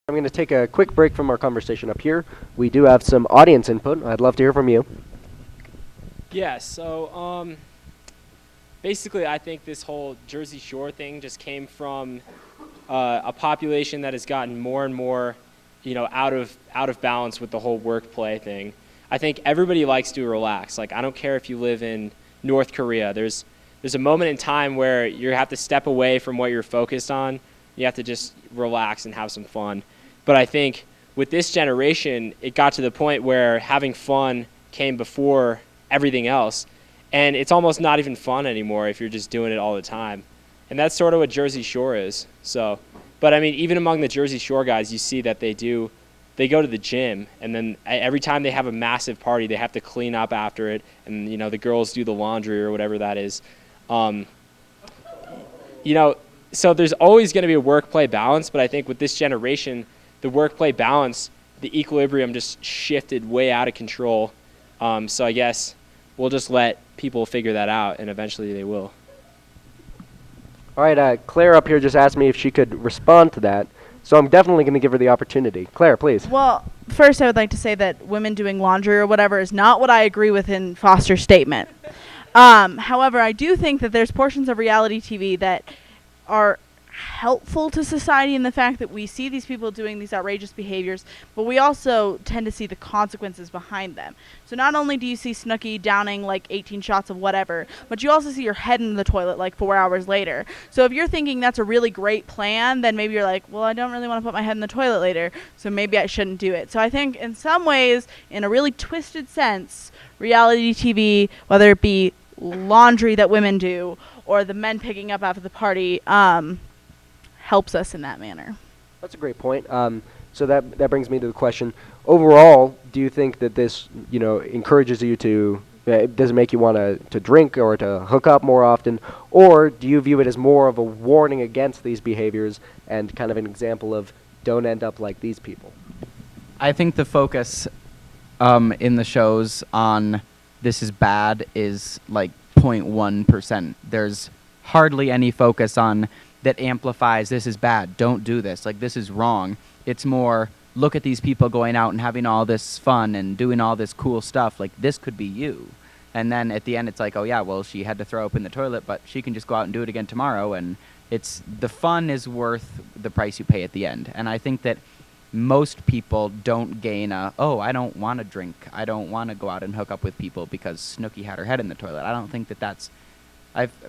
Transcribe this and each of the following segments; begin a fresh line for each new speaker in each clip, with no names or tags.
I'm going to take a quick break from our conversation up here. We do have some audience input. I'd love to hear from you.
Yeah, so basically I think this whole Jersey Shore thing just came from a population that has gotten more and more, out of balance with the whole work play thing. I think everybody likes to relax. Like, I don't care if you live in North Korea. There's a moment in time where you have to step away from what you're focused on. You have to just relax and have some fun. But I think with this generation, it got to the point where having fun came before everything else. And it's almost not even fun anymore if you're just doing it all the time. And that's sort of what Jersey Shore is. So, but I mean, even among the Jersey Shore guys, you see that they go to the gym, and then every time they have a massive party, they have to clean up after it, and the girls do the laundry or whatever that is. So there's always going to be a work-play balance, but I think with this generation, the work-play balance, the equilibrium just shifted way out of control. So I guess we'll just let people figure that out, and eventually they will.
All right, Claire up here just asked me if she could respond to that, so I'm definitely going to give her the opportunity. Claire, please.
Well, first I would like to say that women doing laundry or whatever is not what I agree with in Foster's statement. However, I do think that there's portions of reality TV that are helpful to society in the fact that we see these people doing these outrageous behaviors, but we also tend to see the consequences behind them. So not only do you see Snooki downing like 18 shots of whatever, but you also see your head in the toilet like 4 hours later. So if you're thinking that's a really great plan, then maybe you're like, well, I don't really want to put my head in the toilet later, so maybe I shouldn't do it. So I think in some ways, in a really twisted sense, reality TV, whether it be laundry that women do or the men picking up after the party, helps us in that manner.
That's a great point. So that brings me to the question. Overall, do you think that this, encourages you to, does it make you want to drink or to hook up more often? Or do you view it as more of a warning against these behaviors and kind of an example of don't end up like these people?
I think the focus in the shows on this is bad is like 0.1%. There's hardly any focus on that amplifies this is bad, don't do this, like this is wrong. It's more, look at these people going out and having all this fun and doing all this cool stuff, like this could be you. And then at the end it's like, oh yeah, well she had to throw up in the toilet, but she can just go out and do it again tomorrow, and it's, the fun is worth the price you pay at the end. And I think that most people don't gain oh, I don't want to drink, I don't want to go out and hook up with people because Snooki had her head in the toilet. I don't think that that's,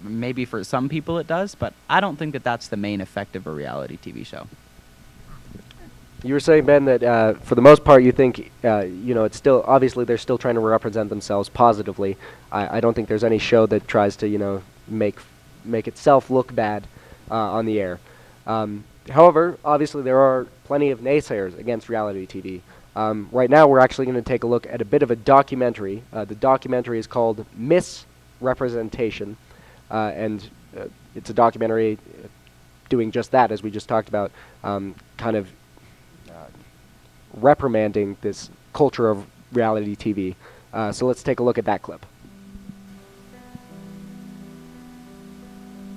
maybe for some people it does, but I don't think that that's the main effect of a reality TV show.
You were saying, Ben, that for the most part you think, it's still, obviously they're still trying to represent themselves positively. I don't think there's any show that tries to, make itself look bad on the air. However, obviously there are plenty of naysayers against reality TV. Right now we're actually going to take a look at a bit of a documentary. The documentary is called Misrepresentation. And it's a documentary doing just that, as we just talked about, kind of reprimanding this culture of reality TV. So let's take a look at that clip.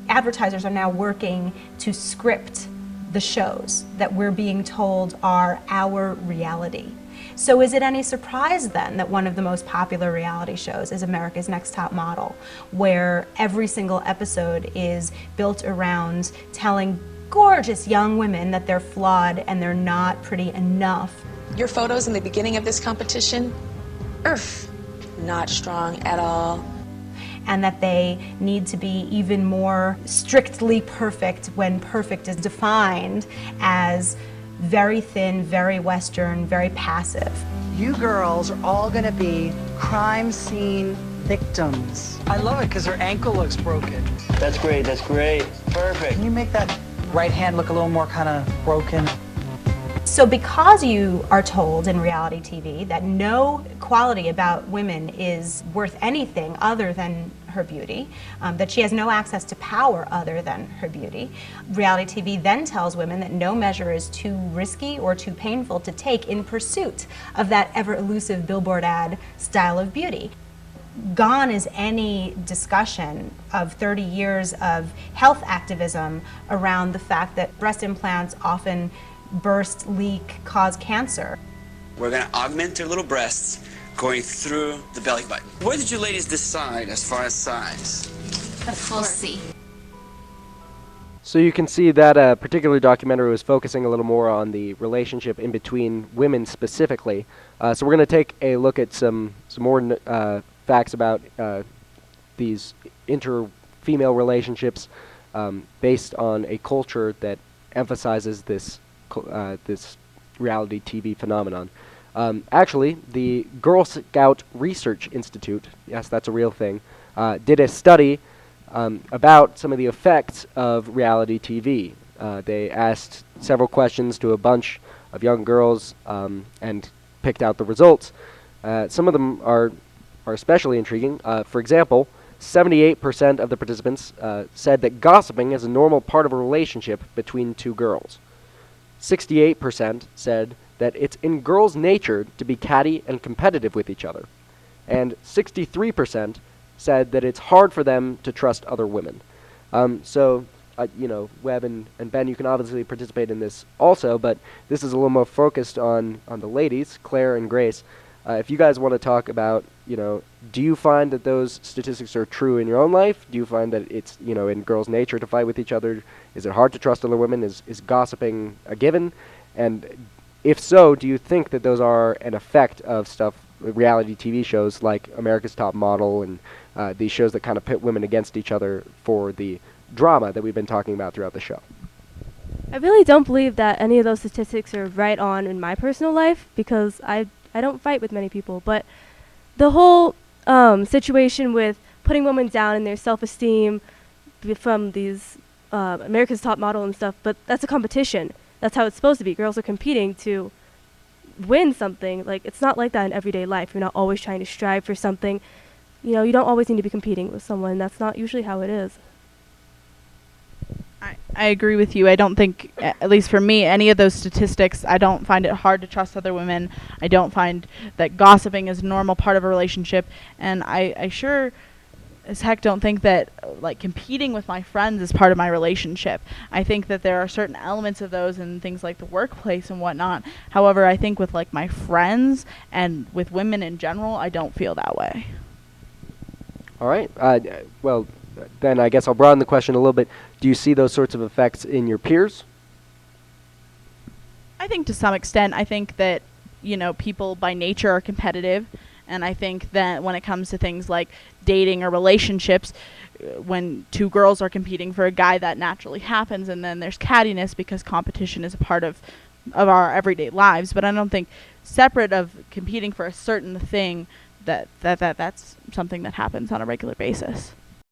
Advertisers are now working to script the shows that we're being told are our reality. So is it any surprise then that one of the most popular reality shows is America's Next Top Model, where every single episode is built around telling gorgeous young women that they're flawed and they're not pretty enough?
Your photos in the beginning of this competition, not strong at all.
And that they need to be even more strictly perfect when perfect is defined as very thin, very Western, very passive.
You girls are all gonna be crime scene victims. I love it because her ankle looks broken.
That's great, perfect.
Can you make that right hand look a little more kind of broken?
So because you are told in reality TV that no quality about women is worth anything other than her beauty, that she has no access to power other than her beauty, reality TV then tells women that no measure is too risky or too painful to take in pursuit of that ever elusive billboard ad style of beauty. Gone is any discussion of 30 years of health activism around the fact that breast implants often burst, leak, cause cancer.
We're going to augment their little breasts going through the belly button. What did you ladies decide as far as size?
A full C.
So you can see that a particular documentary was focusing a little more on the relationship in between women specifically. So we're going to take a look at some more facts about these inter-female relationships based on a culture that emphasizes this reality TV phenomenon. Actually, the Girl Scout Research Institute, yes, that's a real thing, did a study about some of the effects of reality TV. They asked several questions to a bunch of young girls and picked out the results. Some of them are especially intriguing. For example, 78% of the participants said that gossiping is a normal part of a relationship between two girls. 68% said that it's in girls' nature to be catty and competitive with each other. And 63% said that it's hard for them to trust other women. Webb and Ben, you can obviously participate in this also, but this is a little more focused on the ladies, Claire and Grace. If you guys want to talk about, do you find that those statistics are true in your own life? Do you find that it's, in girls' nature to fight with each other? Is it hard to trust other women? Is gossiping a given? And if so, do you think that those are an effect of reality TV shows like America's Top Model and these shows that kind of pit women against each other for the drama that we've been talking about throughout the show?
I really don't believe that any of those statistics are right on in my personal life because I don't fight with many people. But the whole situation with putting women down in their self-esteem from these America's Top Model and stuff, but that's a competition. That's how it's supposed to be. Girls are competing to win something. Like, it's not like that in everyday life. You're not always trying to strive for something. You don't always need to be competing with someone. That's not usually how it is.
I agree with you. I don't think, at least for me, any of those statistics, I don't find it hard to trust other women. I don't find that gossiping is a normal part of a relationship. And I sure as heck don't think that competing with my friends is part of my relationship. I think that there are certain elements of those in things like the workplace and whatnot. However, I think with my friends and with women in general, I don't feel that way.
All right. Well, then I guess I'll broaden the question a little bit. Do you see those sorts of effects in your peers?
I think to some extent. I think that, people by nature are competitive. And I think that when it comes to things like dating or relationships, when two girls are competing for a guy, that naturally happens. And then there's cattiness because competition is a part of our everyday lives. But I don't think separate of competing for a certain thing that's something that happens on a regular basis.